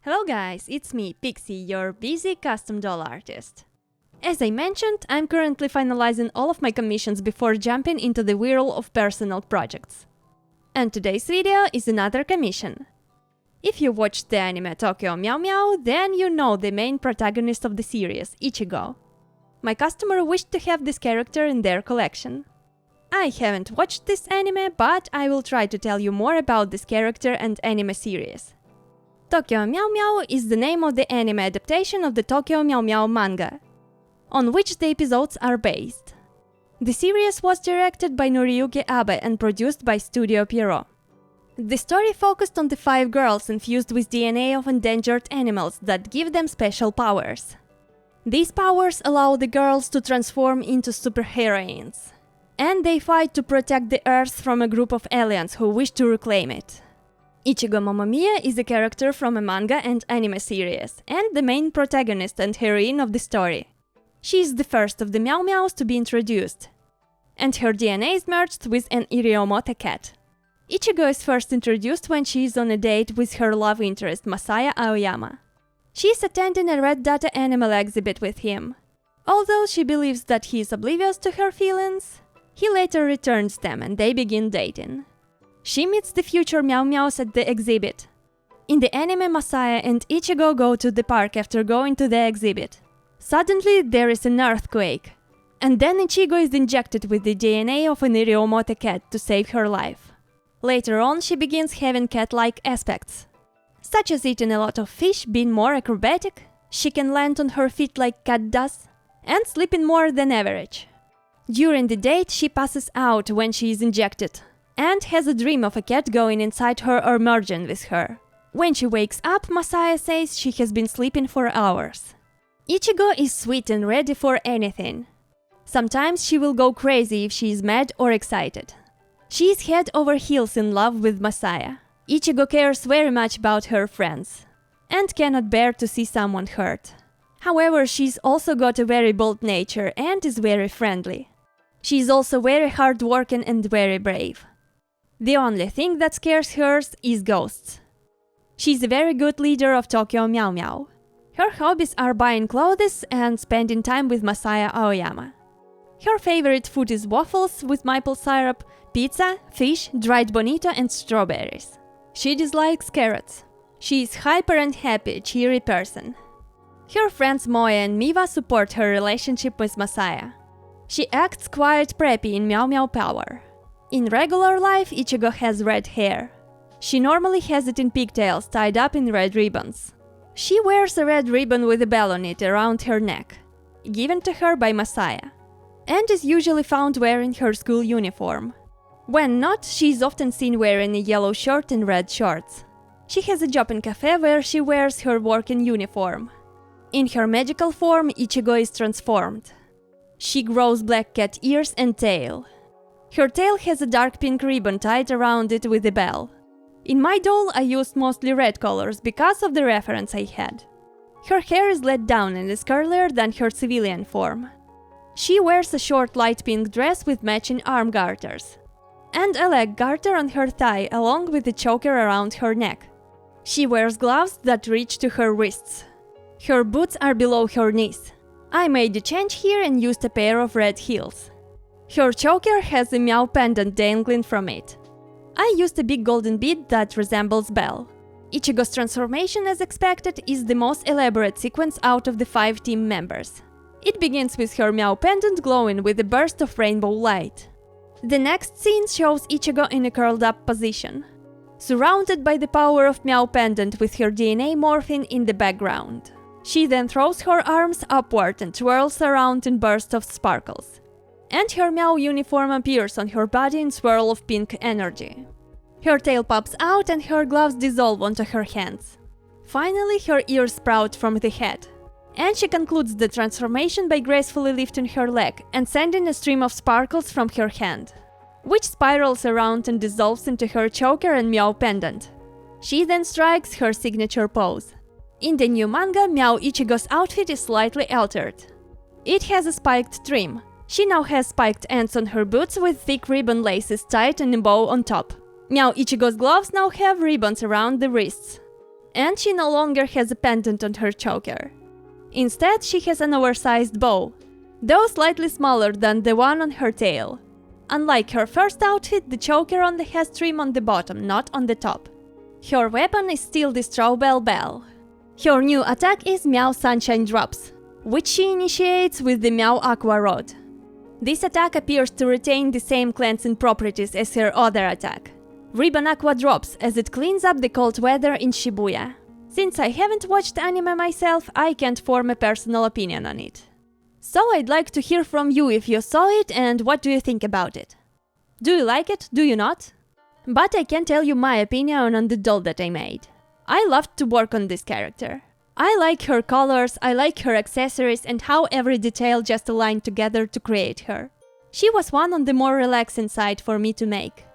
Hello guys, it's me, Pixie, your busy custom doll artist. As I mentioned, I'm currently finalizing all of my commissions before jumping into the whirl of personal projects. And today's video is another commission. If you watched the anime Tokyo Mew Mew, then you know the main protagonist of the series, Ichigo. My customer wished to have this character in their collection. I haven't watched this anime, but I will try to tell you more about this character and anime series. Tokyo Mew Mew is the name of the anime adaptation of the Tokyo Mew Mew manga, on which the episodes are based. The series was directed by Noriyuki Abe and produced by Studio Pierrot. The story focused on the 5 girls infused with DNA of endangered animals that give them special powers. These powers allow the girls to transform into superheroines, and they fight to protect the Earth from a group of aliens who wish to reclaim it. Ichigo Momomiya is a character from a manga and anime series, and the main protagonist and heroine of the story. She is the first of the Mew Mews to be introduced, and her DNA is merged with an Iriomote cat. Ichigo is first introduced when she is on a date with her love interest Masaya Aoyama. She is attending a red data animal exhibit with him. Although she believes that he is oblivious to her feelings, he later returns them and they begin dating. She meets the future Mew Mews at the exhibit. In the anime, Masaya and Ichigo go to the park after going to the exhibit. Suddenly there is an earthquake, and then Ichigo is injected with the DNA of an Iriomote cat to save her life. Later on she begins having cat-like aspects, such as eating a lot of fish, being more acrobatic, she can land on her feet like cat does, and sleeping more than average. During the date she passes out when she is injected, and has a dream of a cat going inside her or merging with her. When she wakes up, Masaya says she has been sleeping for hours. Ichigo is sweet and ready for anything. Sometimes she will go crazy if she is mad or excited. She is head over heels in love with Masaya. Ichigo cares very much about her friends, and cannot bear to see someone hurt. However, she's also got a very bold nature and is very friendly. She is also very hardworking and very brave. The only thing that scares her is ghosts. She's a very good leader of Tokyo Mew Mew. Her hobbies are buying clothes and spending time with Masaya Aoyama. Her favorite food is waffles with maple syrup, pizza, fish, dried bonito and strawberries. She dislikes carrots. She is hyper and happy, cheery person. Her friends Moe and Miwa support her relationship with Masaya. She acts quite preppy in Mew Mew Power. In regular life, Ichigo has red hair. She normally has it in pigtails tied up in red ribbons. She wears a red ribbon with a bell on it around her neck, given to her by Masaya, and is usually found wearing her school uniform. When not, she is often seen wearing a yellow shirt and red shorts. She has a job in cafe where she wears her working uniform. In her magical form, Ichigo is transformed. She grows black cat ears and tail. Her tail has a dark pink ribbon tied around it with a bell. In my doll I used mostly red colors because of the reference I had. Her hair is let down and is curlier than her civilian form. She wears a short light pink dress with matching arm garters, and a leg garter on her thigh along with a choker around her neck. She wears gloves that reach to her wrists. Her boots are below her knees. I made a change here and used a pair of red heels. Her choker has a meow pendant dangling from it. I used a big golden bead that resembles bell. Ichigo's transformation, as expected, is the most elaborate sequence out of the 5 team members. It begins with her meow pendant glowing with a burst of rainbow light. The next scene shows Ichigo in a curled up position, surrounded by the power of meow pendant with her DNA morphing in the background. She then throws her arms upward and twirls around in bursts of sparkles, and her meow uniform appears on her body in swirl of pink energy. Her tail pops out and her gloves dissolve onto her hands. Finally, her ears sprout from the head, and she concludes the transformation by gracefully lifting her leg and sending a stream of sparkles from her hand, which spirals around and dissolves into her choker and meow pendant. She then strikes her signature pose. In the new manga, Meow Ichigo's outfit is slightly altered. It has a spiked trim. She now has spiked ends on her boots with thick ribbon laces tied in a bow on top. Meow Ichigo's gloves now have ribbons around the wrists. And she no longer has a pendant on her choker. Instead, she has an oversized bow, though slightly smaller than the one on her tail. Unlike her first outfit, the choker only has trim on the bottom, not on the top. Her weapon is still the Straw Bell. Her new attack is Meow Sunshine Drops, which she initiates with the Meow Aqua Rod. This attack appears to retain the same cleansing properties as her other attack, Ribbon Aqua Drops, as it cleans up the cold weather in Shibuya. Since I haven't watched anime myself, I can't form a personal opinion on it. So I'd like to hear from you if you saw it and what do you think about it. Do you like it? Do you not? But I can tell you my opinion on the doll that I made. I loved to work on this character. I like her colors, I like her accessories and how every detail just aligned together to create her. She was one on the more relaxing side for me to make.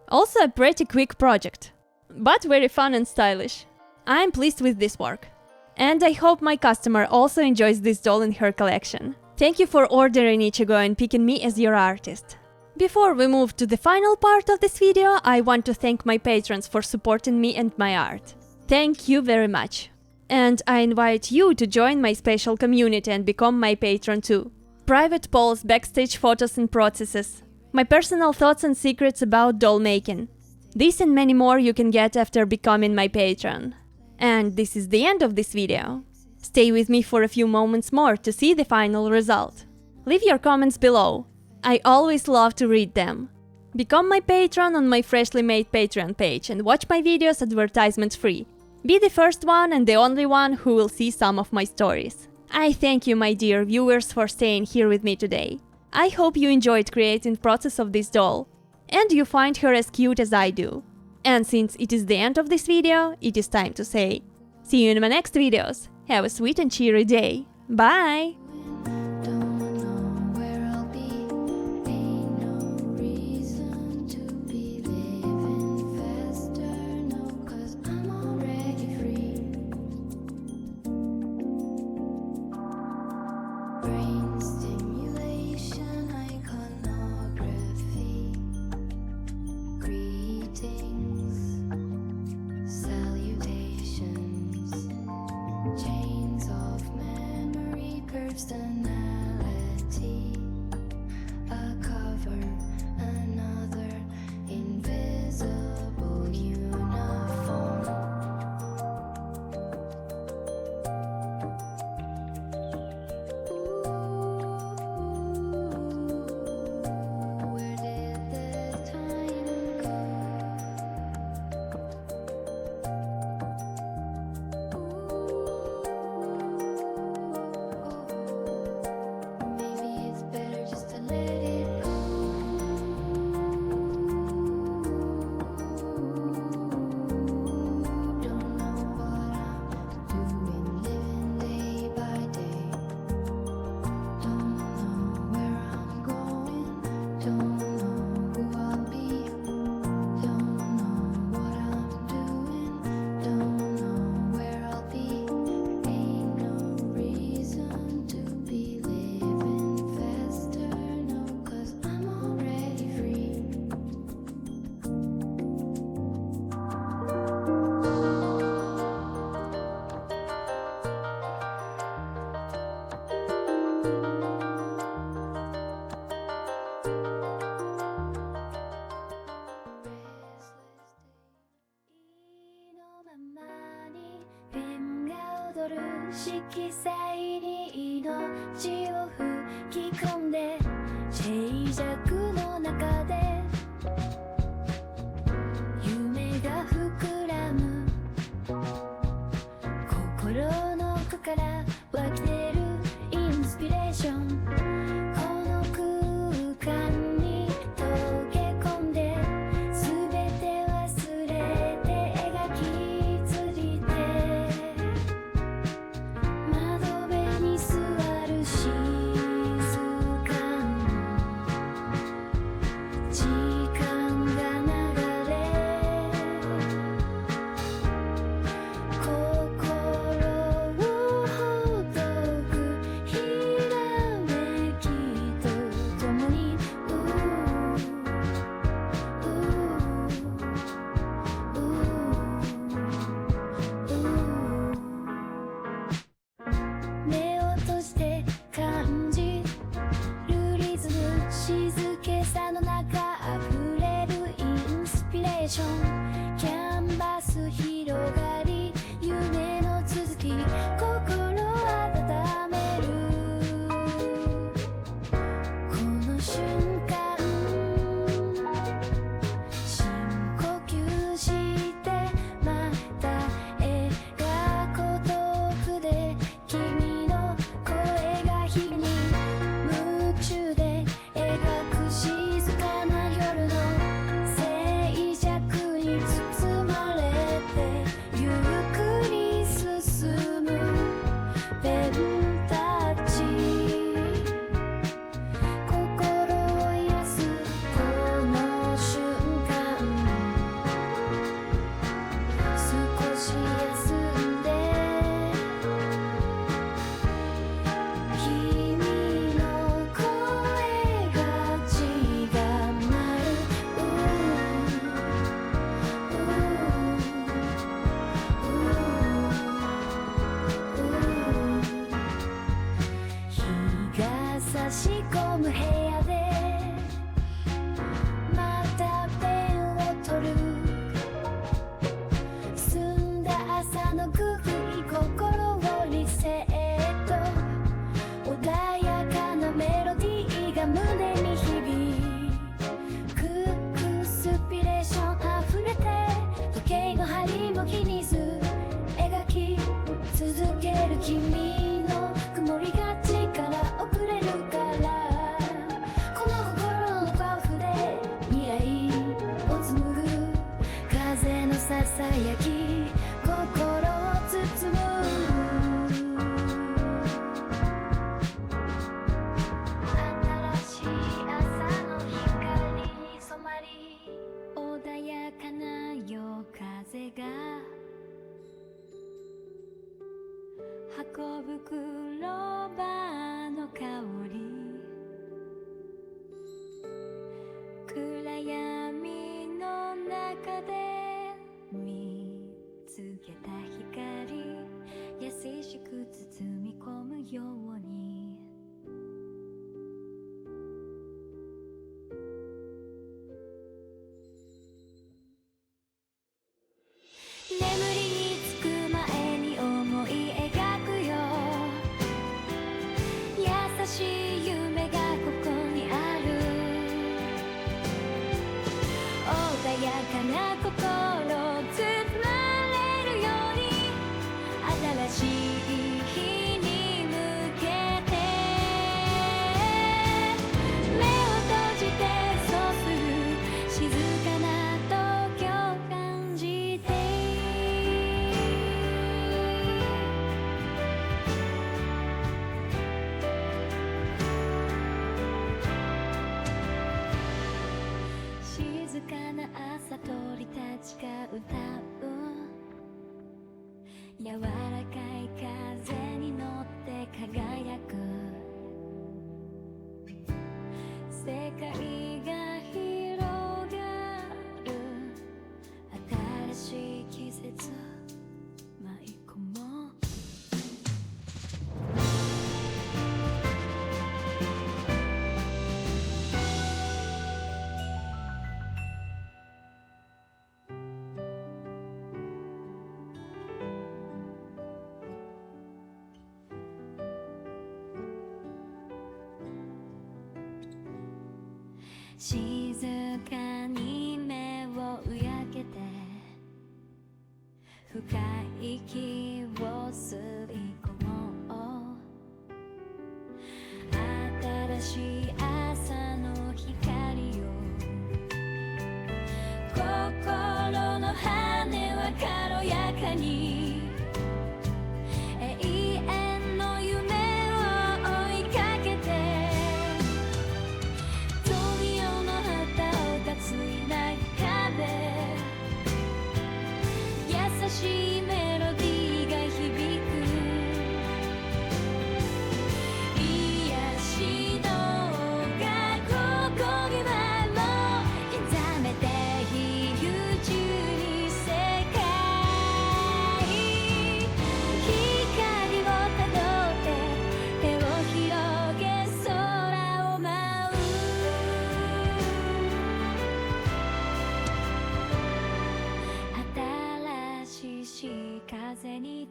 Also a pretty quick project, but very fun and stylish. I'm pleased with this work. And I hope my customer also enjoys this doll in her collection. Thank you for ordering Ichigo and picking me as your artist. Before we move to the final part of this video, I want to thank my patrons for supporting me and my art. Thank you very much. And I invite you to join my special community and become my patron too. Private polls, backstage photos and processes, my personal thoughts and secrets about doll making. This and many more you can get after becoming my patron. And this is the end of this video. Stay with me for a few moments more to see the final result. Leave your comments below. I always love to read them. Become my patron on my freshly made Patreon page and watch my videos advertisement free. Be the first one and the only one who will see some of my stories. I thank you, my dear viewers, for staying here with me today. I hope you enjoyed creating the process of this doll, and you find her as cute as I do. And since it is the end of this video, it is time to say, see you in my next videos. Have a sweet and cheery day. Bye!色彩に命を吹き込んで静寂の中で夢が膨らむ心の奥から湧き出るインスピレーションこの空間に溶け込んで全て忘れて描き継いで窓辺に座る静かな時間ションキャンバス広がり夢の続き心温めるこの瞬間深呼吸してまた描こう遠くで君の声が日々に夢中で描く静かな夜の静寂に包まれてゆっくり進むペンタッチ心を癒すこの瞬間少し休んで君の声が血が舞日が差し込む部屋でまたペンを取る澄んだ朝の空気心をリセット穏やかなメロディーが胸に響くクスピレーション溢れて時計の針も気にず描き続ける君の曇りがちから遅れるからこの心のパフで未来を紡ぐ風のささやき心を包む新しい朝の光に染まり穏やかな夜風が運ぶクローバーの香り暗闇の中で見つけた光優しく包み込むように眠りにつく前に思い描くよ優しい夢がここにある穏やかな心を包まれるように新しい日に向けて目を閉じてそうする静かな時を感じて静かな朝鳥たちが歌う柔らかい風に乗って輝く世界が広がる新しい季節舞い込もう静かに目をやけて深い息を吸い込もう新しい朝の光よ心の羽は軽やかに永遠の夢を追いかけて富代の旗を担いな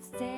素敵